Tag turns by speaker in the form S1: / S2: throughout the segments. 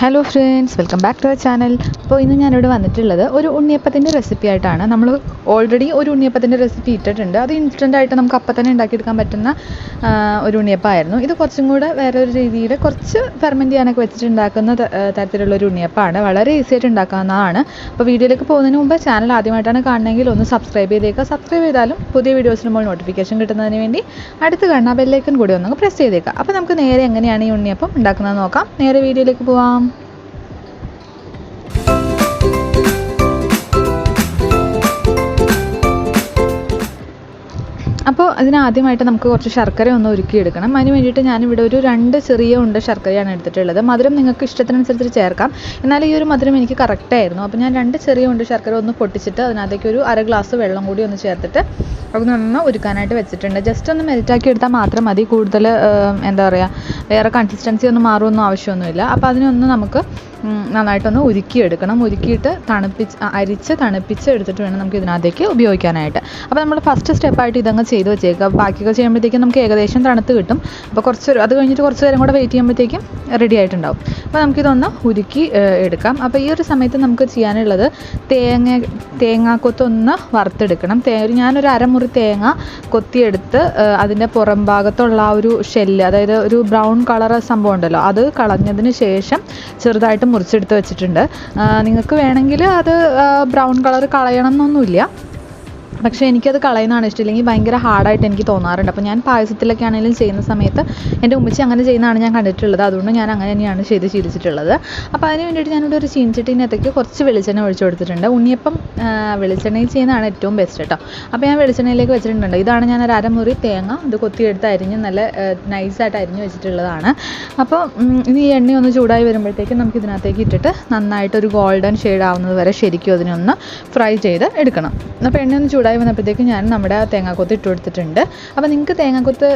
S1: Hello friends, welcome back to our channel. അപ്പോൾ ഇന്ന് ഞാനിവിടെ വന്നിട്ടുള്ളത് ഒരു ഉണ്ണിയപ്പത്തിൻ്റെ റെസിപ്പി ആയിട്ടാണ്. നമ്മൾ ഓൾറെഡി ഒരു ഉണ്ണിയപ്പത്തിൻ്റെ റെസിപ്പി ഇട്ടിട്ടുണ്ട്. അത് ഇൻസ്റ്റൻ്റായിട്ട് നമുക്ക് അപ്പം തന്നെ ഉണ്ടാക്കിയെടുക്കാൻ പറ്റുന്ന ഒരു ഉണ്ണിയപ്പമായിരുന്നു. ഇത് കുറച്ചും കൂടെ വേറൊരു രീതിയിൽ കുറച്ച് ഫെർമെൻറ്റ് ചെയ്യാനൊക്കെ വെച്ചിട്ട് ഉണ്ടാക്കുന്ന തരത്തിലുള്ളൊരു ഉണ്ണിയപ്പമാണ്. വളരെ ഈസി ആയിട്ട് ഉണ്ടാക്കാവുന്നതാണ്. അപ്പോൾ വീഡിയോയിലേക്ക് പോകുന്നതിന് മുമ്പ് ചാനൽ ആദ്യമായിട്ടാണ് കാണണമെങ്കിൽ ഒന്ന് സബ്സ്ക്രൈബ് ചെയ്തേക്കുക. സബ്സ്ക്രൈബ് ചെയ്താലും പുതിയ വീഡിയോസിന് മുകളിൽ നോട്ടിഫിക്കേഷൻ കിട്ടുന്നതിന് വേണ്ടി അടുത്ത് കാണുന്ന ബെല്ലൈക്കൺ കൂടി ഒന്ന് പ്രസ് ചെയ്തേക്കുക. അപ്പോൾ നമുക്ക് നേരെ എങ്ങനെയാണ് ഈ ഉണ്ണിയപ്പം ഉണ്ടാക്കുന്നത് നോക്കാം. നേരെ വീഡിയോയിലേക്ക് പോവാം. അപ്പോൾ അതിനാദ്യമായിട്ട് നമുക്ക് കുറച്ച് ശർക്കര ഒന്ന് ഉരുക്കിയെടുക്കണം. അതിന് വേണ്ടിയിട്ട് ഞാനിവിടെ ഒരു 2 ചെറിയ ഉണ്ട ശർക്കരയാണ് എടുത്തിട്ടുള്ളത്. മധുരം നിങ്ങൾക്ക് ഇഷ്ടത്തിനനുസരിച്ച് ചേർക്കാം. എന്നാൽ ഈ ഒരു മധുരം എനിക്ക് കറക്റ്റായിരുന്നു. അപ്പോൾ ഞാൻ 2 ചെറിയ ഉണ്ട ശർക്കര ഒന്ന് പൊട്ടിച്ചിട്ട് അതിനകത്തേക്ക് ഒരു 1/2 ഗ്ലാസ് വെള്ളം കൂടി ഒന്ന് ചേർത്തിട്ട് അത് നന്നായി ഉരുക്കാനായിട്ട് വെച്ചിട്ടുണ്ട്. ജസ്റ്റ് ഒന്ന് മെൽറ്റാക്കി എടുത്താൽ മാത്രം മതി. കൂടുതൽ എന്താ പറയുക, വേറെ കൺസിസ്റ്റൻസി ഒന്നും മാറുമൊന്നും ആവശ്യമൊന്നുമില്ല. അപ്പോൾ അതിനൊന്ന് നമുക്ക് നന്നായിട്ടൊന്ന് ഉരുക്കിയെടുക്കണം. ഉരുക്കിയിട്ട് അരിച്ച് തണുപ്പിച്ച് എടുത്തിട്ട് വേണം നമുക്ക് ഇതിനകത്തേക്ക് ഉപയോഗിക്കാനായിട്ട്. അപ്പോൾ നമ്മൾ ഫസ്റ്റ് സ്റ്റെപ്പായിട്ട് ഇതങ്ങ് ചെയ്ത് വെച്ചേക്കുക. ബാക്കിയൊക്കെ ചെയ്യുമ്പോഴത്തേക്കും നമുക്ക് ഏകദേശം തണുത്ത് കിട്ടും. അപ്പോൾ അത് കഴിഞ്ഞിട്ട് കുറച്ച് നേരം കൂടെ വെയിറ്റ് ചെയ്യുമ്പോഴത്തേക്കും റെഡി ആയിട്ടുണ്ടാവും. അപ്പോൾ നമുക്കിതൊന്ന് ഉരുക്കി എടുക്കാം. അപ്പോൾ ഈ ഒരു സമയത്ത് നമുക്ക് ചെയ്യാനുള്ളത് തേങ്ങാക്കൊത്തൊന്ന് വറുത്തെടുക്കണം. ഞാനൊരു അരമുറി തേങ്ങ കൊത്തിയെടുത്ത് അതിൻ്റെ പുറം ഭാഗത്തുള്ള ആ ഒരു ഷെല്ല്, അതായത് ഒരു ബ്രൗൺ കളർ സംഭവം ഉണ്ടല്ലോ, അത് കളഞ്ഞതിന് ശേഷം ചെറുതായിട്ട് മുറിച്ചെടുത്ത് വെച്ചിട്ടുണ്ട്. നിങ്ങൾക്ക് വേണമെങ്കിൽ അത് ബ്രൗൺ കളർ കളയണം എന്നൊന്നുമില്ല, പക്ഷേ എനിക്കത് കളയുന്നതാണ് ഇഷ്ടം. ഇല്ലെങ്കിൽ ഭയങ്കര ഹാർഡായിട്ട് എനിക്ക് തോന്നാറുണ്ട്. അപ്പോൾ ഞാൻ പായസത്തിലൊക്കെ ആണെങ്കിലും ചെയ്യുന്ന സമയത്ത് എൻ്റെ ഉമ്മച്ചി അങ്ങനെ ചെയ്യുന്നതാണ് ഞാൻ കണ്ടിട്ടുള്ളത്. അതുകൊണ്ട് ഞാൻ അങ്ങനെ തന്നെയാണ് ചെയ്ത് ശീലിച്ചിട്ടുള്ളത്. അപ്പോൾ അതിന് വേണ്ടിയിട്ട് ഞാനിവിടെ ഒരു ചീനച്ചട്ടീനകത്തേക്ക് കുറച്ച് വെളിച്ചെണ്ണ ഒഴിച്ചു കൊടുത്തിട്ടുണ്ട്. ഉണ്ണിയപ്പം വെളിച്ചെണ്ണയിൽ ചെയ്യുന്നതാണ് ഏറ്റവും ബെസ്റ്റ് കേട്ടോ. അപ്പോൾ ഞാൻ വെളിച്ചെണ്ണയിലേക്ക് വെച്ചിട്ടുണ്ട്. ഇതാണ് ഞാൻ ഒരു അരമുറി തേങ്ങ ഇത് കൊത്തിയെടുത്ത് അരിഞ്ഞ് നല്ല നൈസായിട്ട് അരിഞ്ഞ് വെച്ചിട്ടുള്ളതാണ്. അപ്പോൾ ഇനി ഈ എണ്ണ ഒന്ന് ചൂടായി വരുമ്പോഴത്തേക്കും നമുക്ക് ഇതിനകത്തേക്ക് ഇട്ടിട്ട് നന്നായിട്ടൊരു ഗോൾഡൻ ഷെയ്ഡ് ആവുന്നത് വരെ ശരിക്കും അതിനൊന്ന് ഫ്രൈ ചെയ്ത് എടുക്കണം. അപ്പോൾ എണ്ണ ഒന്ന് ചൂടായി വന്നപ്പോഴത്തേക്കും ഞാൻ നമ്മുടെ തേങ്ങാക്കൊത്ത് ഇട്ട് കൊടുത്തിട്ടുണ്ട്. അപ്പോൾ നിങ്ങൾക്ക് തേങ്ങാക്കൊത്ത്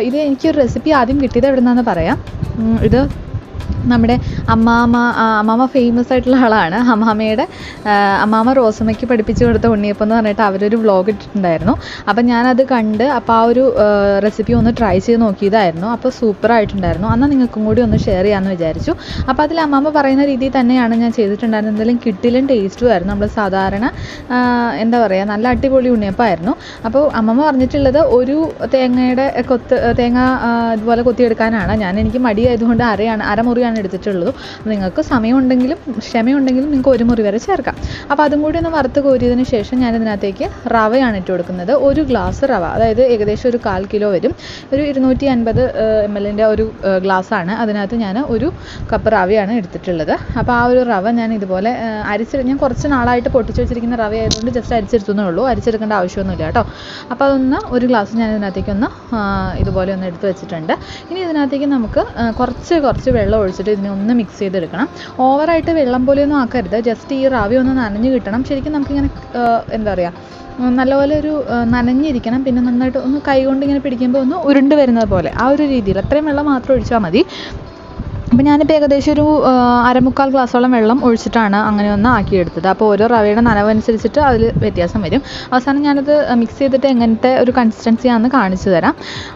S1: ഇത് എനിക്കൊരു റെസിപ്പി ആദ്യം കിട്ടിയത് എവിടെ നിന്നാണെന്ന് പറയാം. ഇത് നമ്മുടെ അമ്മാമ്മ ഫേമസ് ആയിട്ടുള്ള ആളാണ്. അമ്മാമ്മ റോസമ്മയ്ക്ക് പഠിപ്പിച്ചു കൊടുത്ത ഉണ്ണിയപ്പം എന്ന് പറഞ്ഞിട്ട് അവരൊരു വ്ളോഗ് ഇട്ടിട്ടുണ്ടായിരുന്നു. അപ്പം ഞാനത് കണ്ട് അപ്പോൾ ആ ഒരു റെസിപ്പി ഒന്ന് ട്രൈ ചെയ്ത് നോക്കിയതായിരുന്നു. അപ്പോൾ സൂപ്പറായിട്ടുണ്ടായിരുന്നു. എന്നാൽ നിങ്ങൾക്കും കൂടി ഒന്ന് ഷെയർ ചെയ്യാമെന്ന് വിചാരിച്ചു. അപ്പോൾ അതിൽ അമ്മാമ്മ പറയുന്ന രീതിയിൽ തന്നെയാണ് ഞാൻ ചെയ്തിട്ടുണ്ടായിരുന്നത്. എന്തെങ്കിലും കിട്ടിലും ടേസ്റ്റും ആയിരുന്നു. നമ്മൾ സാധാരണ എന്താ പറയുക, നല്ല അടിപൊളി ഉണ്ണിയപ്പമായിരുന്നു. അപ്പോൾ അമ്മമ്മ പറഞ്ഞിട്ടുള്ളത് ഒരു തേങ്ങ ഇതുപോലെ കൊത്തിയെടുക്കാനാണ്. എനിക്ക് മടിയായതുകൊണ്ട് അരമുറിയാണ് എടുത്തിട്ടുള്ളൂ. നിങ്ങൾക്ക് സമയമുണ്ടെങ്കിലും ക്ഷമയുണ്ടെങ്കിലും നിങ്ങൾക്ക് 1 മുറി വരെ ചേർക്കാം. അപ്പോൾ അതും കൂടി ഒന്ന് വറുത്ത് കോരിയതിന് ശേഷം ഞാൻ ഇതിനകത്തേക്ക് റവയാണ് ഇട്ട് കൊടുക്കുന്നത്. 1 ഗ്ലാസ് റവ, അതായത് ഏകദേശം ഒരു 1/4 കിലോ വരും. ഒരു 250 ml ഒരു ഗ്ലാസ്സാണ്. അതിനകത്ത് ഞാൻ 1 കപ്പ് റവയാണ് എടുത്തിട്ടുള്ളത്. അപ്പോൾ ആ ഒരു റവ ഞാൻ ഇതുപോലെ ഞാൻ കുറച്ച് നാളായിട്ട് പൊട്ടിച്ച് വെച്ചിരിക്കുന്ന റവ ആയതുകൊണ്ട് ജസ്റ്റ് അരിച്ചെടുത്തേ ഉള്ളൂ. അരിച്ചെടുക്കേണ്ട ആവശ്യമൊന്നുമില്ല കേട്ടോ. അപ്പോൾ അതൊന്ന് 1 ഗ്ലാസ് ഞാൻ ഇതിനകത്തേക്കൊന്ന് ഇതുപോലെ ഒന്ന് എടുത്ത് വെച്ചിട്ടുണ്ട്. ഇനി ഇതിനകത്തേക്ക് നമുക്ക് കുറച്ച് വെള്ളം ഒഴിച്ചിട്ട് ഇതിനെ ഒന്ന് മിക്സ് ചെയ്തെടുക്കണം. ഓവറായിട്ട് വെള്ളം പോലെയൊന്നും ആക്കരുത്. ജസ്റ്റ് ഈ റവ ഒന്ന് നനഞ്ഞ് കിട്ടണം. ശരിക്കും നമുക്കിങ്ങനെ എന്താ പറയുക, നല്ലപോലെ ഒരു നനഞ്ഞിരിക്കണം. പിന്നെ നന്നായിട്ട് ഒന്ന് കൈ കൊണ്ട് ഇങ്ങനെ പിടിക്കുമ്പോൾ ഒന്ന് ഉരുണ്ട് വരുന്നത് പോലെ ആ ഒരു രീതിയിൽ അത്രയും വെള്ളം മാത്രം ഒഴിച്ചാൽ മതി. അപ്പോൾ ഞാനിപ്പോൾ ഏകദേശം ഒരു 1/4 ഗ്ലാസ്സോളം വെള്ളം ഒഴിച്ചിട്ടാണ് അങ്ങനെ ഒന്ന് ആക്കിയെടുത്തത്. അപ്പോൾ ഓരോ റവയുടെ നനവനുസരിച്ചിട്ട് അതിൽ വ്യത്യാസം വരും. അവസാനം ഞാനത് മിക്സ് ചെയ്തിട്ട് എങ്ങനത്തെ ഒരു കൺസിസ്റ്റൻസി ആണെന്ന് കാണിച്ചു തരാം.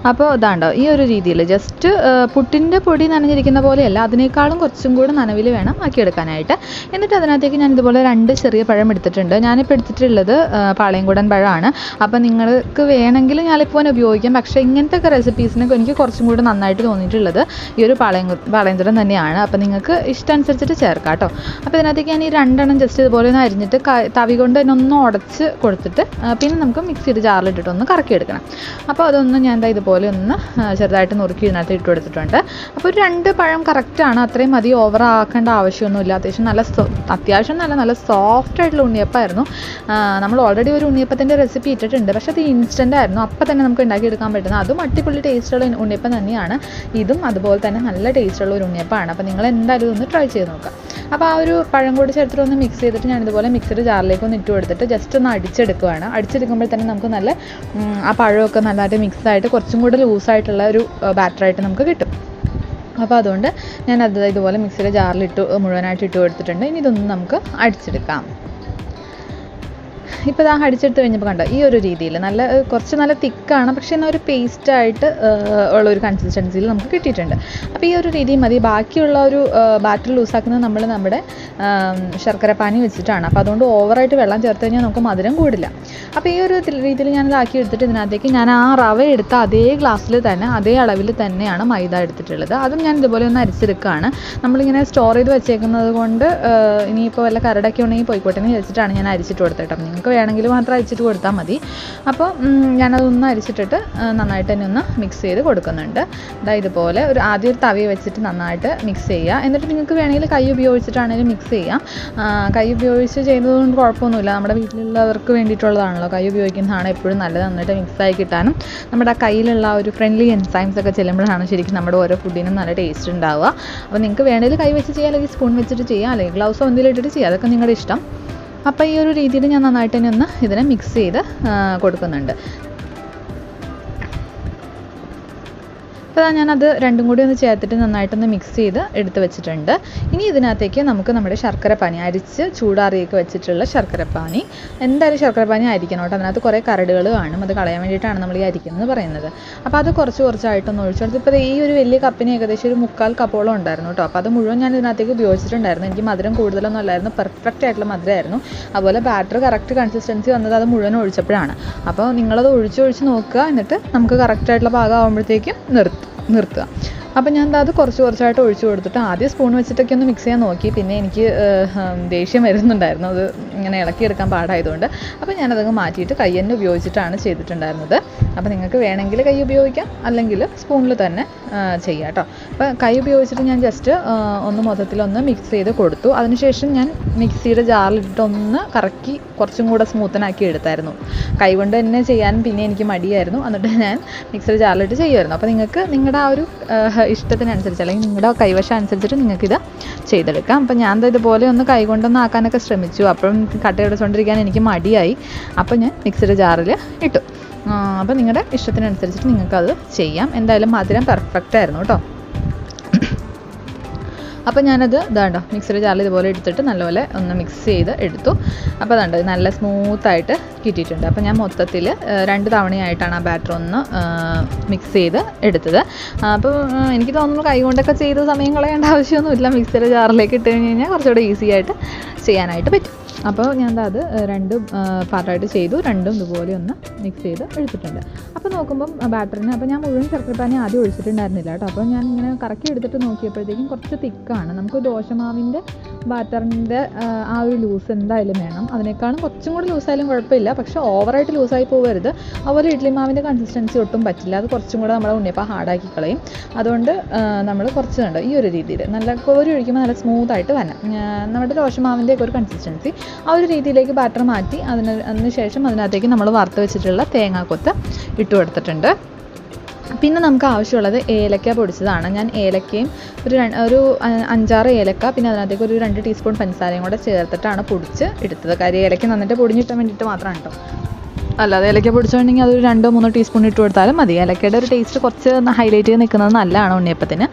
S1: അപ്പോൾ ഇതാണ്ടോ ഈ ഒരു രീതിയിൽ ജസ്റ്റ് പുട്ടിൻ്റെ പൊടി നനഞ്ഞിരിക്കുന്ന പോലെയല്ല, അതിനേക്കാളും കുറച്ചും കൂടെ നനവിൽ വേണം ആക്കിയെടുക്കാനായിട്ട്. എന്നിട്ട് അതിനകത്തേക്ക് ഞാൻ ഇതുപോലെ 2 ചെറിയ പഴം എടുത്തിട്ടുണ്ട്. ഞാനിപ്പോൾ എടുത്തിട്ടുള്ളത് പാളയംകുടൻ പഴമാണ്. അപ്പോൾ നിങ്ങൾക്ക് വേണമെങ്കിൽ ഞാനിപ്പോൾ ഉപയോഗിക്കാം. പക്ഷേ ഇങ്ങനത്തെ റെസിപ്പീസിനൊക്കെ എനിക്ക് കുറച്ചും കൂടെ നന്നായിട്ട് തോന്നിയിട്ടുള്ളത് ഈ ഒരു പാളയംകുടൻ തന്നെയാണ്. അപ്പോൾ നിങ്ങൾക്ക് ഇഷ്ടമനുസരിച്ചിട്ട് ചേർക്കാം കേട്ടോ. അപ്പോൾ ഇതിനകത്തേക്ക് ഞാൻ ഈ 2 എണ്ണം ജസ്റ്റ് ഇതുപോലെ ഒന്ന് അരിഞ്ഞിട്ട് തവി കൊണ്ട് തന്നെ ഒന്ന് ഉടച്ച് കൊടുത്തിട്ട് പിന്നെ നമുക്ക് മിക്സിയുടെ ജാറിലിട്ടിട്ട് ഒന്ന് കറക്കിയെടുക്കണം. അപ്പോൾ അതൊന്ന് ഞാൻ ഇതുപോലെ ഒന്ന് ചെറുതായിട്ട് നുറുക്കി ഇതിനകത്ത് ഇട്ട് കൊടുത്തിട്ടുണ്ട്. അപ്പോൾ ഒരു 2 പഴം കറക്റ്റാണ്. അത്രയും മതി, ഓവർ ആക്കേണ്ട ആവശ്യമൊന്നുമില്ല. അത്യാവശ്യം നല്ല സോഫ്റ്റ് ആയിട്ടുള്ള ഉണ്ണിയപ്പമായിരുന്നു. നമ്മൾ ഓൾറെഡി ഒരു ഉണ്ണിയപ്പത്തിൻ്റെ റെസിപ്പി ഇട്ടിട്ടുണ്ട്. പക്ഷേ അത് ഇൻസ്റ്റൻ്റ് ആയിരുന്നു. അപ്പം തന്നെ നമുക്ക് ഉണ്ടാക്കിയെടുക്കാൻ പറ്റുന്നത്. അതും അടിപൊളി ടേസ്റ്റുള്ള ഉണ്ണിയപ്പം തന്നെയാണ്. ഇതും അതുപോലെ തന്നെ നല്ല ടേസ്റ്റുള്ള ഒരു ഉണ്ണിയപ്പമാണ്. അപ്പോൾ നിങ്ങൾ എന്തായാലും ഇതൊന്ന് ട്രൈ ചെയ്ത് നോക്കാം. അപ്പോൾ ആ ഒരു പഴം കൂടി ചേർത്തിട്ട് ഒന്ന് മിക്സ് ചെയ്തിട്ട് ഞാനിതുപോലെ മിക്സിയുടെ ജാറിലേക്ക് ഒന്ന് ഇട്ട് കൊടുത്തിട്ട് ജസ്റ്റ് ഒന്ന് അടിച്ചെടുക്കുകയാണ്. അടിച്ചെടുക്കുമ്പോൾ തന്നെ നമുക്ക് നല്ല ആ പഴമൊക്കെ നല്ലതായിട്ട് മിക്സായിട്ട് കുറച്ചും കൂടെ ലൂസായിട്ടുള്ള ഒരു ബാറ്ററായിട്ട് നമുക്ക് കിട്ടും. അപ്പോൾ അതുകൊണ്ട് ഞാനത് ഇതുപോലെ മിക്സിയുടെ ജാറിലിട്ട് മുഴുവനായിട്ട് ഇട്ട് കൊടുത്തിട്ടുണ്ട്. ഇനി ഇതൊന്ന് നമുക്ക് അടിച്ചെടുക്കാം. ഇപ്പോൾ ഇതാ അടിച്ചെടുത്ത് കഴിഞ്ഞപ്പോൾ കണ്ടോ ഈ ഒരു രീതിയിൽ കുറച്ച് നല്ല തിക്കാണ്, പക്ഷേ എന്നാൽ ഒരു പേസ്റ്റായിട്ട് ഉള്ളൊരു കൺസിസ്റ്റൻസിയിൽ നമുക്ക് കിട്ടിയിട്ടുണ്ട്. അപ്പോൾ ഈ ഒരു രീതി മതി. ബാക്കിയുള്ള ഒരു ബാറ്റർ ലൂസാക്കുന്നത് നമ്മൾ നമ്മുടെ ശർക്കരപ്പാനി വെച്ചിട്ടാണ്. അപ്പോൾ അതുകൊണ്ട് ഓവറായിട്ട് വെള്ളം ചേർത്ത് കഴിഞ്ഞാൽ നമുക്ക് മധുരം കൂടില്ല. അപ്പോൾ ഈ ഒരു രീതിയിൽ ഞാനിതാക്കി എടുത്തിട്ട് ഇതിനകത്തേക്ക് ഞാൻ ആ റവ എടുത്ത അതേ ഗ്ലാസ്സിൽ തന്നെ അതേ അളവിൽ തന്നെയാണ് മൈദ എടുത്തിട്ടുള്ളത്. അതും ഞാൻ ഇതുപോലെ ഒന്ന് അരിച്ചെടുക്കുകയാണ്. നമ്മളിങ്ങനെ സ്റ്റോർ ചെയ്ത് വെച്ചേക്കുന്നത് കൊണ്ട് ഇനിയിപ്പോൾ വല്ല കരടൊക്കെ ഉണ്ടെങ്കിൽ പോയിക്കോട്ടെ എന്ന് വെച്ചിട്ടാണ് ഞാൻ അരിച്ചിട്ട് കൊടുത്തിട്ട്. നിങ്ങൾക്ക് വേണമെങ്കിൽ മാത്രം അരിച്ചിട്ട് കൊടുത്താൽ മതി. അപ്പോൾ ഞാനതൊന്ന് അരിച്ചിട്ടിട്ട് നന്നായിട്ട് തന്നെ ഒന്ന് മിക്സ് ചെയ്ത് കൊടുക്കുന്നുണ്ട്. ഇതുപോലെ ആദ്യം ഒരു തവി വെച്ചിട്ട് നന്നായിട്ട് മിക്സ് ചെയ്യുക. എന്നിട്ട് നിങ്ങൾക്ക് വേണമെങ്കിൽ കൈ ഉപയോഗിച്ചിട്ടാണെങ്കിലും മിക്സ് ചെയ്യാം. കൈ ഉപയോഗിച്ച് ചെയ്യുന്നതുകൊണ്ട് കുഴപ്പമൊന്നുമില്ല. നമ്മുടെ വീട്ടിലുള്ളവർക്ക് വേണ്ടിയിട്ടുള്ളതാണല്ലോ, കൈ ഉപയോഗിക്കുന്നതാണ് എപ്പോഴും നല്ലത്. നന്നായിട്ട് മിക്സായി കിട്ടാനും നമ്മുടെ കയ്യിലുള്ള ഒരു ഫ്രണ്ട്ലി എൻസൈംസ് ഒക്കെ ചെല്ലുമ്പോഴാണ് ശരിക്കും നമ്മുടെ ഓരോ ഫുഡിനും നല്ല ടേസ്റ്റ് ഉണ്ടാവുക. അപ്പോൾ നിങ്ങൾക്ക് വേണമെങ്കിൽ കൈ വെച്ച് ചെയ്യാം, അല്ലെങ്കിൽ സ്പൂൺ വെച്ചിട്ട് ചെയ്യാം, അല്ലെങ്കിൽ ഗ്ലൗസോ എന്തെങ്കിലും ഇട്ടിട്ട് ചെയ്യാം. അതൊക്കെ നിങ്ങളുടെ ഇഷ്ടം. അപ്പോൾ ഈ ഒരു രീതിയിൽ ഞാൻ നന്നായിട്ട് തന്നെ ഒന്ന് ഇതിനെ മിക്സ് ചെയ്ത് കൊടുക്കുന്നുണ്ട്. അപ്പോൾ ഞാനത് രണ്ടും കൂടി ഒന്ന് ചേർത്തിട്ട് നന്നായിട്ടൊന്ന് മിക്സ് ചെയ്ത് എടുത്ത് വെച്ചിട്ടുണ്ട്. ഇനി ഇതിനകത്തേക്ക് നമുക്ക് നമ്മുടെ ശർക്കരപ്പാനി അരിച്ച് ചൂടാറിയൊക്കെ വെച്ചിട്ടുള്ള ശർക്കരപ്പാനി, എന്തായാലും ശർക്കരപ്പാനി അരിക്കണം കേട്ടോ. അതിനകത്ത് കുറേ കരടുകൾ കാണും, അത് കളയാൻ വേണ്ടിയിട്ടാണ് നമ്മൾ ഈ അരിക്കുന്നത് പറയുന്നത്. അപ്പോൾ അത് കുറച്ചായിട്ടൊന്ന് ഒഴിച്ചു കൊടുത്ത് ഇപ്പോൾ ഈ ഒരു വലിയ കപ്പിന് ഏകദേശം ഒരു 3/4 കപ്പോളം ഉണ്ടായിരുന്നു കേട്ടോ. അപ്പോൾ അത് മുഴുവൻ ഞാൻ ഇതിനകത്തേക്ക് ഉപയോഗിച്ചിട്ടുണ്ടായിരുന്നു. എനിക്ക് മധുരം കൂടുതലൊന്നും അല്ലായിരുന്നു, പെർഫെക്റ്റ് ആയിട്ടുള്ള മധുരമായിരുന്നു. അതുപോലെ ബാറ്റർ കറക്റ്റ് കൺസിസ്റ്റൻസി വന്നത് അത് മുഴുവൻ ഒഴിച്ചപ്പോഴാണ്. അപ്പോൾ നിങ്ങളത് ഒഴിച്ച് നോക്കുക, എന്നിട്ട് നമുക്ക് കറക്റ്റായിട്ടുള്ള പാകം ആകുമ്പോഴത്തേക്കും നിർത്തുക. അപ്പോൾ ഞാൻ അത് കുറച്ചായിട്ട് ഒഴിച്ചു കൊടുത്തിട്ട് ആദ്യം സ്പൂൺ വെച്ചിട്ടൊക്കെ ഒന്ന് മിക്സ് ചെയ്യാൻ നോക്കി. പിന്നെ എനിക്ക് ദേഷ്യം വരുന്നുണ്ടായിരുന്നു, അത് ഇങ്ങനെ ഇളക്കിയെടുക്കാൻ പാടായതുകൊണ്ട്. അപ്പോൾ ഞാനതങ്ങ് മാറ്റിയിട്ട് കൈ തന്നെ ഉപയോഗിച്ചിട്ടാണ് ചെയ്തിട്ടുണ്ടായിരുന്നത്. അപ്പോൾ നിങ്ങൾക്ക് വേണമെങ്കിൽ കൈ ഉപയോഗിക്കാം, അല്ലെങ്കിൽ സ്പൂണിൽ തന്നെ ചെയ്യാം കേട്ടോ. അപ്പോൾ കൈ ഉപയോഗിച്ചിട്ട് ഞാൻ ജസ്റ്റ് ഒന്ന് മൊത്തത്തിലൊന്ന് മിക്സ് ചെയ്ത് കൊടുത്തു. അതിനുശേഷം ഞാൻ മിക്സിയുടെ ജാറിലിട്ടൊന്ന് കറക്കി കുറച്ചും കൂടെ സ്മൂത്തനാക്കി എടുത്തായിരുന്നു. കൈ കൊണ്ട് തന്നെ ചെയ്യാൻ പിന്നെ എനിക്ക് മടിയായിരുന്നു. എന്നിട്ട് ഞാൻ മിക്സിയുടെ ജാറിലിട്ട് ചെയ്യുമായിരുന്നു. അപ്പോൾ നിങ്ങൾക്ക് നിങ്ങളുടെ ആ ഒരു ഇഷ്ടത്തിനനുസരിച്ച്, അല്ലെങ്കിൽ നിങ്ങളുടെ കൈവശം അനുസരിച്ചിട്ട് നിങ്ങൾക്കിത് ചെയ്തെടുക്കാം. അപ്പോൾ ഞാൻ ഇതുപോലെ ഒന്ന് കൈ കൊണ്ടൊന്ന് ആക്കാനൊക്കെ ശ്രമിച്ചു. അപ്പോഴും കട്ടയുടച്ചുകൊണ്ടിരിക്കാൻ എനിക്ക് മടിയായി. അപ്പോൾ ഞാൻ മിക്സിയുടെ ജാറിൽ ഇട്ടു. അപ്പോൾ നിങ്ങളുടെ ഇഷ്ടത്തിനനുസരിച്ചിട്ട് നിങ്ങൾക്കത് ചെയ്യാം. എന്തായാലും മധുരം പെർഫെക്റ്റ് ആയിരുന്നു കേട്ടോ. അപ്പോൾ ഞാനത് ഇതാണ്ടോ മിക്സിയുടെ ജാറിൽ ഇതുപോലെ എടുത്തിട്ട് നല്ലപോലെ ഒന്ന് മിക്സ് ചെയ്ത് എടുത്തു. അപ്പോൾ അതാണ്ട് നല്ല സ്മൂത്തായിട്ട് കിട്ടിയിട്ടുണ്ട്. അപ്പോൾ ഞാൻ മൊത്തത്തിൽ 2 തവണയായിട്ടാണ് ആ ബാറ്റർ ഒന്ന് മിക്സ് ചെയ്ത് എടുത്തത്. അപ്പോൾ എനിക്ക് തോന്നുന്നു കൈ കൊണ്ടൊക്കെ ചെയ്ത് സമയം കളയേണ്ട ആവശ്യമൊന്നുമില്ല. മിക്സിയുടെ ജാറിലേക്ക് ഇട്ട് കഴിഞ്ഞ് കഴിഞ്ഞാൽ കുറച്ചുകൂടെ ഈസി ആയിട്ട് ചെയ്യാനായിട്ട് പറ്റും. അപ്പോൾ ഞാൻ അത് 2 പാർട്ടായിട്ട് ചെയ്തു. 2ഉം ഇതുപോലെ ഒന്ന് മിക്സ് ചെയ്ത് എടുത്തിട്ടുണ്ട്. അപ്പോൾ നോക്കുമ്പം ബാറ്ററിന്, അപ്പോൾ ഞാൻ മുഴുവൻ ശർക്കരപ്പാനി ആദ്യം ഒഴിച്ചിട്ടുണ്ടായിരുന്നില്ല കേട്ടോ. അപ്പോൾ ഞാൻ ഇങ്ങനെ കറക്കി എടുത്തിട്ട് നോക്കിയപ്പോഴത്തേക്കും കുറച്ച് തിക്കാണ്. നമുക്ക് ദോശമാവിൻ്റെ ബാറ്ററിൻ്റെ ആ ഒരു ലൂസ് എന്തായാലും വേണം. അതിനേക്കാളും കുറച്ചും കൂടി ലൂസായാലും കുഴപ്പമില്ല, പക്ഷേ ഓവറായിട്ട് ലൂസായി പോകരുത്. അതുപോലെ ഇഡ്ലി മാവിൻ്റെ കൺസിസ്റ്റൻസി ഒട്ടും പറ്റില്ല, അത് കുറച്ചും കൂടെ നമ്മുടെ ഉണ്ണിയപ്പം ഹാർഡാക്കി കളയും. അതുകൊണ്ട് നമ്മൾ കുറച്ച് കണ്ടോ ഈ ഒരു രീതിയിൽ നല്ല കോരി ഒഴിക്കുമ്പോൾ നല്ല സ്മൂത്തായിട്ട് വരണം. നമ്മുടെ ദോശമാവിൻ്റെയൊക്കെ ഒരു കൺസിസ്റ്റൻസി ആ ഒരു രീതിയിലേക്ക് ബാറ്റർ മാറ്റി അതിന് ശേഷം അതിനകത്തേക്ക് നമ്മൾ വറുത്ത് വെച്ചിട്ടുള്ള തേങ്ങാക്കൊത്ത് ഇട്ട് കൊടുത്തിട്ടുണ്ട്. പിന്നെ നമുക്ക് ആവശ്യമുള്ളത് ഏലക്ക പൊടിച്ചതാണ്. ഞാൻ ഏലക്കയും ഒരു 5-6 ഏലക്ക, പിന്നെ അതിനകത്തേക്ക് ഒരു 2 ടീസ്പൂൺ പഞ്ചസാരയും കൂടെ ചേർത്തിട്ടാണ് പൊടിച്ച് എടുത്തത്. കാര്യം ഏലക്ക നന്നിട്ട് പൊടിഞ്ഞിട്ടാൻ വേണ്ടിയിട്ട് മാത്രമാണ് കേട്ടോ. അല്ലാതെ ഏലക്ക പൊടിച്ചിട്ടുണ്ടെങ്കിൽ അതൊരു 2-3 ടീസ്പൂൺ ഇട്ട് കൊടുത്താലും മതി. ഏലക്കയുടെ ഒരു ടേസ്റ്റ് കുറച്ച് ഹൈലൈറ്റ് ചെയ്ത് നിൽക്കുന്നത് നല്ലതാണ് ഉണ്ണിയപ്പത്തിന്.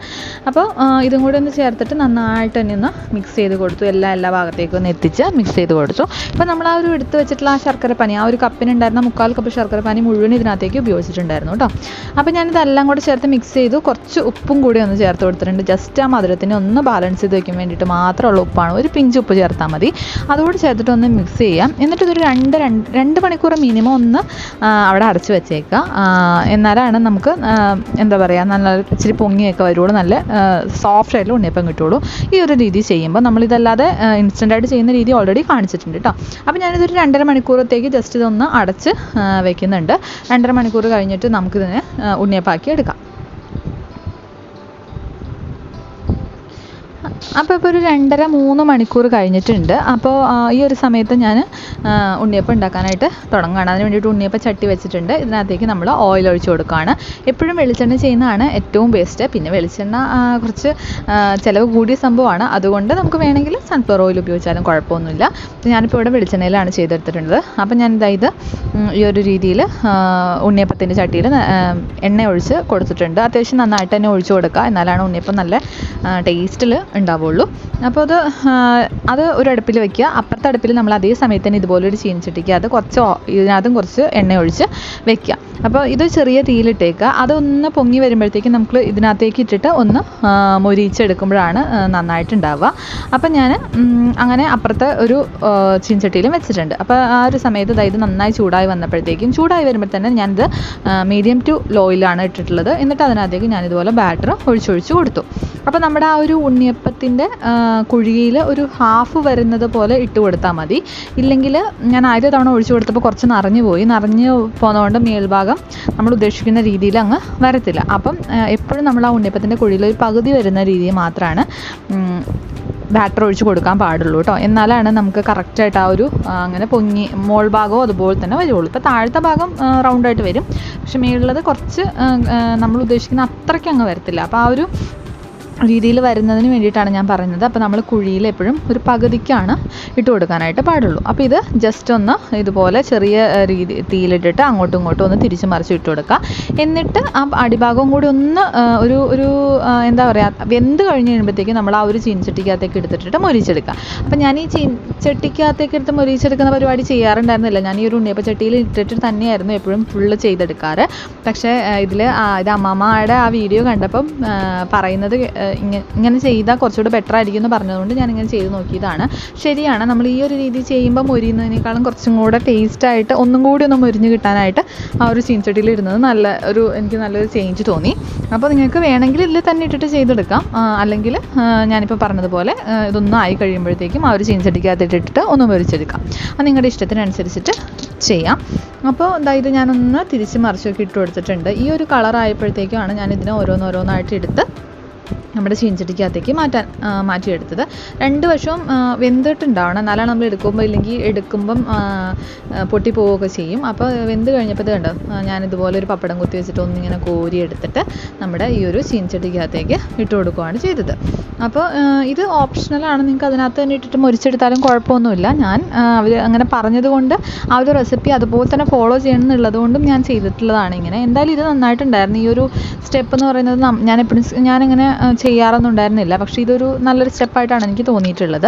S1: അപ്പോൾ ഇതും കൂടി ഒന്ന് ചേർത്തിട്ട് നന്നായിട്ട് തന്നെ ഒന്ന് മിക്സ് ചെയ്ത് കൊടുത്തു. എല്ലാ ഭാഗത്തേക്കും ഒന്ന് എത്തിച്ച് മിക്സ് ചെയ്ത് കൊടുത്തു. ഇപ്പോൾ നമ്മൾ ആ ഒരു എടുത്ത് വെച്ചിട്ടുള്ള ആ ശർക്കരപ്പാനി, ആ ഒരു കപ്പിനുണ്ടായിരുന്ന 3/4 കപ്പ് ശർക്കരപ്പാനി മുഴുവൻ ഇതിനകത്തേക്ക് ഉപയോഗിച്ചിട്ടുണ്ടായിരുന്നു കേട്ടോ. അപ്പോൾ ഞാനിതെല്ലാം കൂടെ ചേർത്ത് മിക്സ് ചെയ്തു. കുറച്ച് ഉപ്പും കൂടി ഒന്ന് ചേർത്ത് കൊടുത്തിട്ടുണ്ട്. ജസ്റ്റ് ആ മധുരത്തിന് ഒന്ന് ബാലൻസ് ചെയ്ത് വയ്ക്കാൻ വേണ്ടിയിട്ട് മാത്രമുള്ള ഉപ്പാണ്. ഒരു പിഞ്ച് ഉപ്പ് ചേർത്താൽ മതി. അതുകൂടി ചേർത്തിട്ട് ഒന്ന് മിക്സ് ചെയ്യാം. എന്നിട്ടൊരു 2 മണിക്കൂർ മിനിമം ഒന്ന് അവിടെ അടച്ച് വെച്ചേക്കുക. എന്നാലാണ് നമുക്ക് എന്താ പറയുക, നല്ല ഇച്ചിരി പൊങ്ങിയൊക്കെ വരുള്ളൂ, നല്ല സോഫ്റ്റ് ആയിട്ടുള്ള ഉണ്ണിയപ്പം കിട്ടുള്ളൂ. ഈ ഒരു രീതി ചെയ്യുമ്പോൾ നമ്മളിതല്ലാതെ ഇൻസ്റ്റൻ്റായിട്ട് ചെയ്യുന്ന രീതി ഓൾറെഡി കാണിച്ചിട്ടുണ്ട് കേട്ടോ. അപ്പോൾ ഞാനിതൊരു 2.5 മണിക്കൂറത്തേക്ക് ജസ്റ്റ് ഇതൊന്ന് അടച്ച് വെക്കുന്നുണ്ട്. 2.5 മണിക്കൂർ കഴിഞ്ഞിട്ട് നമുക്കിതിനെ ഉണ്ണിയപ്പാക്കി എടുക്കാം. അപ്പോൾ ഇപ്പോൾ ഒരു 2.5-3 മണിക്കൂർ കഴിഞ്ഞിട്ടുണ്ട്. അപ്പോൾ ഈ ഒരു സമയത്ത് ഞാൻ ഉണ്ണിയപ്പം ഉണ്ടാക്കാനായിട്ട് തുടങ്ങുകയാണ്. അതിന് വേണ്ടിയിട്ട് ഉണ്ണിയപ്പം ചട്ടി വെച്ചിട്ടുണ്ട്. ഇതിനകത്തേക്ക് നമ്മൾ ഓയിൽ ഒഴിച്ച് കൊടുക്കുകയാണ്. എപ്പോഴും വെളിച്ചെണ്ണ ചെയ്യുന്നതാണ് ഏറ്റവും ബെസ്റ്റ്. പിന്നെ വെളിച്ചെണ്ണ കുറച്ച് ചിലവ് കൂടിയ സംഭവമാണ്, അതുകൊണ്ട് നമുക്ക് വേണമെങ്കിൽ സൺഫ്ലവർ ഓയിൽ ഉപയോഗിച്ചാലും കുഴപ്പമൊന്നുമില്ല. ഞാനിപ്പോൾ ഇവിടെ വെളിച്ചെണ്ണയിലാണ് ചെയ്തെടുത്തിട്ടുള്ളത്. അപ്പോൾ ഞാൻ ഇത് ഈ ഒരു രീതിയിൽ ഉണ്ണിയപ്പത്തിൻ്റെ ചട്ടിയിൽ എണ്ണ ഒഴിച്ച് കൊടുത്തിട്ടുണ്ട്. അത്യാവശ്യം നന്നായിട്ട് തന്നെ ഒഴിച്ച് കൊടുക്കുക, എന്നാലാണ് ഉണ്ണിയപ്പം നല്ല ടേസ്റ്റിൽ ഉണ്ടാവുള്ളൂ. അപ്പോൾ അത് ഒരു അടുപ്പിൽ വെക്കുക. അപ്പുറത്തെ അടുപ്പിൽ നമ്മൾ അതേ സമയത്ത് തന്നെ ഇതുപോലൊരു ചീനിച്ചട്ടിക്ക് അത് ഇതിനകത്തും കുറച്ച് എണ്ണ ഒഴിച്ച് വെക്കുക. അപ്പോൾ ഇത് ചെറിയ തീയിലിട്ടേക്കുക. അതൊന്ന് പൊങ്ങി വരുമ്പോഴത്തേക്കും നമുക്ക് ഇതിനകത്തേക്ക് ഇട്ടിട്ട് ഒന്ന് മൊരിയിച്ചെടുക്കുമ്പോഴാണ് നന്നായിട്ടുണ്ടാവുക. അപ്പം ഞാൻ അങ്ങനെ അപ്പുറത്തെ ഒരു ചീനിച്ചട്ടിയിലും വെച്ചിട്ടുണ്ട്. അപ്പോൾ ആ ഒരു സമയത്ത് ഇത് നന്നായി ചൂടായി ചൂടായി വരുമ്പോൾ തന്നെ ഞാനിത് മീഡിയം ടു ലോയിലാണ് ഇട്ടിട്ടുള്ളത്. എന്നിട്ട് അതിനകത്തേക്ക് ഞാനിതുപോലെ ബാറ്റർ ഒഴിച്ചൊഴിച്ച് കൊടുത്തു. അപ്പോൾ നമ്മുടെ ആ ഒരു ഉണ്ണിയപ്പത്തിൻ്റെ കുഴിയിൽ ഒരു ഹാഫ് വരുന്നത് പോലെ ഇട്ട് കൊടുത്താൽ മതി. ഇല്ലെങ്കിൽ ഞാൻ ആദ്യ തവണ ഒഴിച്ചു കൊടുത്തപ്പോൾ കുറച്ച് നിറഞ്ഞു പോകുന്നതുകൊണ്ട് മേൽഭാഗം നമ്മൾ ഉദ്ദേശിക്കുന്ന രീതിയിൽ അങ്ങ് വരത്തില്ല. അപ്പം എപ്പോഴും നമ്മൾ ആ ഉണ്ണിയപ്പത്തിൻ്റെ കുഴിയിൽ ഒരു പകുതി വരുന്ന രീതിയിൽ മാത്രമാണ് ബാറ്റർ ഒഴിച്ച് കൊടുക്കാൻ പാടുള്ളൂ കേട്ടോ. എന്നാലാണ് നമുക്ക് കറക്റ്റായിട്ട് ആ ഒരു അങ്ങനെ പൊങ്ങി മോൾ ഭാഗവും അതുപോലെ തന്നെ വരുള്ളൂ. ഇപ്പോൾ താഴത്തെ ഭാഗം റൗണ്ടായിട്ട് വരും, പക്ഷെ മേലുള്ളത് കുറച്ച് നമ്മൾ ഉദ്ദേശിക്കുന്ന അത്രയ്ക്ക് അങ്ങ് വരത്തില്ല. അപ്പോൾ ആ ഒരു രീതിയിൽ വരുന്നതിന് വേണ്ടിയിട്ടാണ് ഞാൻ പറയുന്നത്. അപ്പോൾ നമ്മൾ കുഴിയിൽ എപ്പോഴും ഒരു പകുതിക്കാണ് ഇട്ട് കൊടുക്കാനായിട്ട് പാടുള്ളൂ. അപ്പോൾ ഇത് ജസ്റ്റ് ഒന്ന് ഇതുപോലെ ചെറിയ തീയിലിട്ടിട്ട് അങ്ങോട്ടും ഇങ്ങോട്ടും ഒന്ന് തിരിച്ച് മറിച്ച് ഇട്ട് കൊടുക്കുക. എന്നിട്ട് ആ അടിഭാഗവും കൂടി ഒന്ന് ഒരു എന്താ പറയുക വെന്ത് കഴിഞ്ഞ് കഴിയുമ്പോഴത്തേക്കും നമ്മൾ ആ ഒരു ചീനിച്ചട്ടിക്കകത്തേക്ക് എടുത്തിട്ട് മൊരിച്ചെടുക്കുക. അപ്പോൾ ഞാൻ ഈ ചീനിച്ചട്ടിക്കകത്തേക്ക് എടുത്ത് മൊരിച്ചെടുക്കുന്ന പരിപാടി ചെയ്യാറുണ്ടായിരുന്നില്ല. ഞാൻ ഈ ഒരു ഉണ്ണിയപ്പച്ചട്ടിയിൽ ഇട്ടിട്ട് തന്നെയായിരുന്നു എപ്പോഴും ഫുള്ള് ചെയ്തെടുക്കാറ്. പക്ഷേ ഇത് അമ്മാമ്മയുടെ ആ വീഡിയോ കണ്ടപ്പം പറയുന്നത് ഇങ്ങനെ ചെയ്താൽ കുറച്ചുകൂടി ബെറ്റർ ആയിരിക്കും എന്ന് പറഞ്ഞതുകൊണ്ട് ഞാനിങ്ങനെ ചെയ്ത് നോക്കിയതാണ്. ശരിയാണ്, നമ്മൾ ഈ ഒരു രീതി ചെയ്യുമ്പോൾ മൊരിയുന്നതിനേക്കാളും കുറച്ചും കൂടെ ടേസ്റ്റായിട്ട് ഒന്നും കൂടി ഒന്ന് മൊരിഞ്ഞ് കിട്ടാനായിട്ട് ആ ഒരു ചീനിച്ചട്ടിയിൽ ഇരുന്നത് എനിക്ക് നല്ലൊരു ചേഞ്ച് തോന്നി. അപ്പോൾ നിങ്ങൾക്ക് വേണമെങ്കിൽ ഇതിൽ തന്നെ ഇട്ടിട്ട് ചെയ്തെടുക്കാം. അല്ലെങ്കിൽ ഞാനിപ്പോൾ പറഞ്ഞതുപോലെ ഇതൊന്നും ആയി കഴിയുമ്പോഴത്തേക്കും ആ ഒരു ചീനിച്ചട്ടിക്കകത്ത് ഇട്ടിട്ട് ഒന്ന് മൊരിച്ചെടുക്കാം. അത് നിങ്ങളുടെ ഇഷ്ടത്തിനനുസരിച്ചിട്ട് ചെയ്യാം. അപ്പോൾ ഇത് ഞാനൊന്ന് തിരിച്ച് മറിച്ചൊക്കെ ഇട്ട് കൊടുത്തിട്ടുണ്ട്. ഈ ഒരു കളറായപ്പോഴത്തേക്കുമാണ് ഞാൻ ഇതിനെ ഓരോന്നായിട്ട് എടുത്ത് നമ്മുടെ ചീനിച്ചട്ടിക്കകത്തേക്ക് മാറ്റിയെടുത്തത്. രണ്ട് വശവും വെന്തിട്ടുണ്ടാവണം, എന്നാലാണ് നമ്മൾ എടുക്കുമ്പം പൊട്ടിപ്പോവുകയൊക്കെ ചെയ്യും. അപ്പോൾ വെന്ത് കഴിഞ്ഞപ്പോൾ ഇത് കണ്ടോ, ഞാനിതുപോലെ ഒരു പപ്പടം കുത്തി വെച്ചിട്ട് ഒന്നിങ്ങനെ കോരി എടുത്തിട്ട് നമ്മുടെ ഈ ഒരു ചീനിച്ചട്ടിക്കകത്തേക്ക് ഇട്ട് കൊടുക്കുകയാണ് ചെയ്തത്. അപ്പോൾ ഇത് ഓപ്ഷണലാണ്, നിങ്ങൾക്ക് അതിനകത്ത് തന്നെ ഇട്ടിട്ട് മൊരിച്ചെടുത്താലും കുഴപ്പമൊന്നുമില്ല. ഞാൻ അവർ അങ്ങനെ പറഞ്ഞതുകൊണ്ട് ആ ഒരു റെസിപ്പി അതുപോലെ തന്നെ ഫോളോ ചെയ്യണം എന്നുള്ളതുകൊണ്ടും ഞാൻ ചെയ്തിട്ടുള്ളതാണ് ഇങ്ങനെ. എന്തായാലും ഇത് നന്നായിട്ടുണ്ടായിരുന്നു. ഈ ഒരു സ്റ്റെപ്പ് എന്ന് പറയുന്നത് ഞാനിങ്ങനെ ചെയ്യാറൊന്നും ഉണ്ടായിരുന്നില്ല, പക്ഷേ ഇതൊരു നല്ലൊരു സ്റ്റെപ്പായിട്ടാണ് എനിക്ക് തോന്നിയിട്ടുള്ളത്.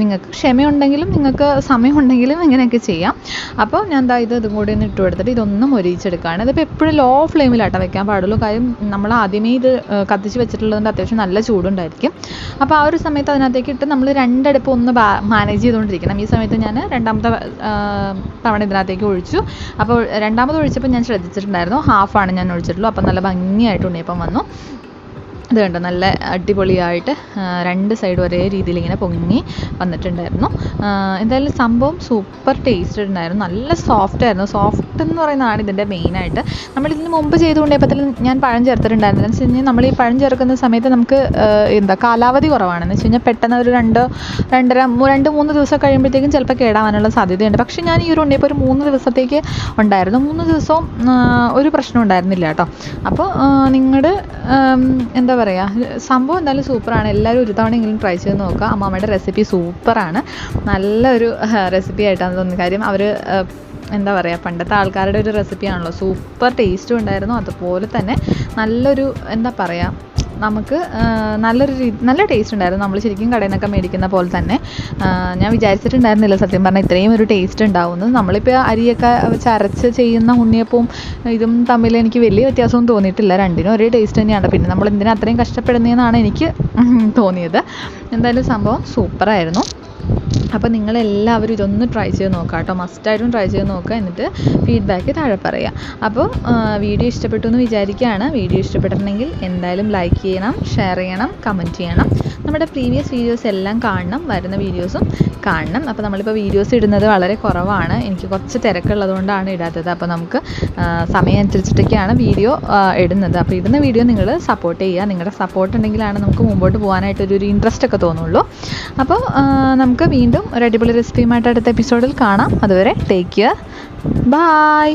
S1: നിങ്ങൾക്ക് ക്ഷമയുണ്ടെങ്കിലും നിങ്ങൾക്ക് സമയമുണ്ടെങ്കിലും ഇങ്ങനെയൊക്കെ ചെയ്യാം. അപ്പോൾ ഞാൻ ഇതും കൂടി ഒന്ന് ഇട്ട് കൊടുത്തിട്ട് ഇതൊന്നും മൊരിയിച്ചെടുക്കുകയാണ്. ഇതിപ്പോൾ എപ്പോഴും ലോ ഫ്ലെയിമിലാട്ടോ വെക്കാൻ പാടുള്ളൂ. കാര്യം നമ്മൾ ആദ്യമേ ഇത് കത്തിച്ച് വെച്ചിട്ടുള്ളതുകൊണ്ട് അത്യാവശ്യം നല്ല ചൂടുണ്ടായിരിക്കും. അപ്പോൾ ആ ഒരു സമയത്ത് അതിനകത്തേക്ക് ഇട്ട് നമ്മൾ രണ്ടടുപ്പ് ഒന്ന് മാനേജ് ചെയ്തുകൊണ്ടിരിക്കണം. ഈ സമയത്ത് ഞാൻ രണ്ടാമത്തെ തവണ ഇതിനകത്തേക്ക് ഒഴിച്ചു. അപ്പോൾ രണ്ടാമത് ഒഴിച്ചപ്പോൾ ഞാൻ ശ്രദ്ധിച്ചിട്ടുണ്ടായിരുന്നു ഹാഫാണ് ഞാൻ ഒഴിച്ചിട്ടുള്ളൂ. അപ്പോൾ നല്ല ഭംഗിയായിട്ട് ഉണ്ണിയപ്പം വന്നു. ഇത് കണ്ടോ, നല്ല അടിപൊളിയായിട്ട് രണ്ട് സൈഡ് ഒരേ രീതിയിൽ ഇങ്ങനെ പൊങ്ങി വന്നിട്ടുണ്ടായിരുന്നു. എന്തായാലും സംഭവം സൂപ്പർ ടേസ്റ്റ് ഉണ്ടായിരുന്നു. നല്ല സോഫ്റ്റ് ആയിരുന്നു. സോഫ്റ്റ് എന്ന് പറയുന്നതാണ് ഇതിൻ്റെ മെയിനായിട്ട്. നമ്മളിതിന് മുമ്പ് ചെയ്തുകൊണ്ടേപ്പത്തിൽ ഞാൻ പഴം ചേർത്തിട്ടുണ്ടായിരുന്നു. എന്ന് വെച്ച് കഴിഞ്ഞാൽ നമ്മൾ ഈ പഴം ചേർക്കുന്ന സമയത്ത് നമുക്ക് കാലാവധി കുറവാണെന്ന് വെച്ച് കഴിഞ്ഞാൽ പെട്ടെന്ന് ഒരു 2-3 ദിവസം കഴിയുമ്പോഴത്തേക്കും ചിലപ്പോൾ കേടാവാനുള്ള സാധ്യതയുണ്ട്. പക്ഷേ ഞാൻ ഈ ഒരു ഉണ്ണിയപ്പോൾ ഒരു 3 ദിവസത്തേക്ക് ഉണ്ടായിരുന്നു. 3 ദിവസവും ഒരു പ്രശ്നം ഉണ്ടായിരുന്നില്ല കേട്ടോ. അപ്പോൾ നിങ്ങളുടെ എന്താ പറയുക, സംഭവം എന്തായാലും സൂപ്പറാണ്. എല്ലാവരും ഒരു തവണയെങ്കിലും ട്രൈ ചെയ്ത് നോക്കുക. അമ്മാമ്മയുടെ റെസിപ്പി സൂപ്പറാണ്. നല്ലൊരു റെസിപ്പി ആയിട്ടാണ് തോന്നുന്നത്. കാര്യം അവർ എന്താ പറയുക, പണ്ടത്തെ ആൾക്കാരുടെ ഒരു റെസിപ്പിയാണല്ലോ. സൂപ്പർ ടേസ്റ്റും ഉണ്ടായിരുന്നു. അതുപോലെ തന്നെ നല്ലൊരു എന്താ പറയുക, നമുക്ക് നല്ല ടേസ്റ്റ് ഉണ്ടായിരുന്നു. നമ്മൾ ശരിക്കും കടയിൽ നിന്നൊക്കെ മേടിക്കുന്ന പോലെ തന്നെ. ഞാൻ വിചാരിച്ചിട്ടുണ്ടായിരുന്നില്ല സത്യം പറഞ്ഞാൽ ഇത്രയും ഒരു ടേസ്റ്റ് ഉണ്ടാവുന്നത്. നമ്മളിപ്പോൾ അരിയൊക്കെ അരച്ച് ചെയ്യുന്ന ഉണ്ണിയപ്പവും ഇതും തമ്മിൽ എനിക്ക് വലിയ വ്യത്യാസമൊന്നും തോന്നിയിട്ടില്ല. രണ്ടിനും ഒരേ ടേസ്റ്റ് തന്നെയാണ്. പിന്നെ നമ്മൾ എന്തിനാ അത്രയും കഷ്ടപ്പെടുന്നതെന്നാണ് എനിക്ക് തോന്നിയത്. എന്തായാലും സംഭവം സൂപ്പറായിരുന്നു. അപ്പോൾ നിങ്ങളെല്ലാവരും ഇതൊന്ന് ട്രൈ ചെയ്ത് നോക്കുക കേട്ടോ. മസ്റ്റായിട്ടും ട്രൈ ചെയ്ത് നോക്കുക. എന്നിട്ട് ഫീഡ്ബാക്ക് താഴെ പറയുക. അപ്പോൾ വീഡിയോ ഇഷ്ടപ്പെട്ടു എന്ന് വിചാരിക്കുകയാണ്. വീഡിയോ ഇഷ്ടപ്പെട്ടിട്ടുണ്ടെങ്കിൽ എന്തായാലും ലൈക്ക് ചെയ്യണം, ഷെയർ ചെയ്യണം, കമൻറ്റ് ചെയ്യണം. നമ്മുടെ പ്രീവിയസ് വീഡിയോസ് എല്ലാം കാണണം, വരുന്ന വീഡിയോസും കാണണം. അപ്പോൾ നമ്മളിപ്പോൾ വീഡിയോസ് ഇടുന്നത് വളരെ കുറവാണ്. എനിക്ക് കുറച്ച് തിരക്കുള്ളതുകൊണ്ടാണ് ഇടാത്തത്. അപ്പോൾ നമുക്ക് സമയം അനുസരിച്ചിട്ടൊക്കെയാണ് വീഡിയോ ഇടുന്നത്. അപ്പോൾ ഇടുന്ന വീഡിയോ നിങ്ങൾ സപ്പോർട്ട് ചെയ്യുക. നിങ്ങളുടെ സപ്പോർട്ട് ഉണ്ടെങ്കിലാണ് നമുക്ക് മുമ്പോട്ട് പോകാനായിട്ടൊരു ഇൻട്രസ്റ്റ് ഒക്കെ തോന്നുള്ളൂ. അപ്പോൾ നമുക്ക് വീണ്ടും ഒരു അടിപൊളി റെസിപ്പിയുമായിട്ട് അടുത്ത എപ്പിസോഡിൽ കാണാം. അതുവരെ ടേക്ക് കെയർ, ബൈ.